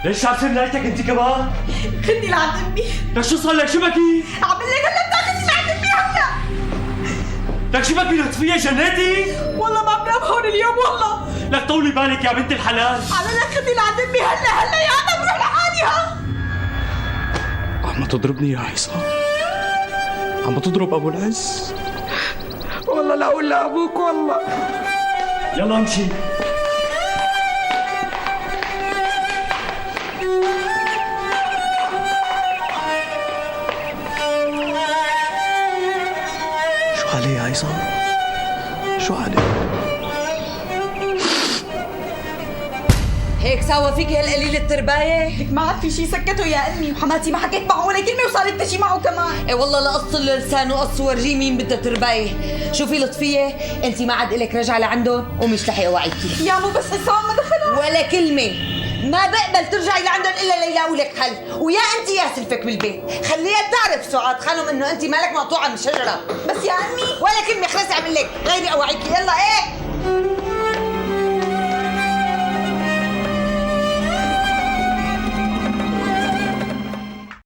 ليش عم تصير نايتك انت كمان؟ خدني لعند امي. لك شو صار لك؟ شو بكي؟ عم بقول لك هلا بتاخذني لعند امي هلا. لك شو بكي لطفية جناتي؟ والله ما بنام هون اليوم والله. لك طولي بالك يا بنت الحلال. عم بقول لك خدني لعند امي هلا يا انا بروح لحالي ها. عم تضربني يا عصام؟ عم تضرب ابو العز؟ والله لا اقول لابوك والله. يلا امشي. شو علي يا عصام؟ شو علي؟ هيك ساوى فيك هالقليل الترباية؟ لك ما عاد في شي سكته يا امي، وحماتي ما حكيت معه ولا كلمه وصارت تشي معه كمان. ايه والله لقص له لسانه قص ورجيه مين بدها ترباية. شوفي لطفية، انت ما عاد الك رجعة لعندهم ومش رح اوعيكي. يا مو بس حسام ما دخلها ولا كلمة، ما بقبل ترجعي لعندهم الا ليلاقوا لك حل، ويا انت يا سلفك بالبيت، خليها تعرف سعاد خانم انه انت مالك مقطوعة من الشجرة. بس يا امي. ولا كلمة خلص اعمل لك غيري اوعيكي. يلا ايه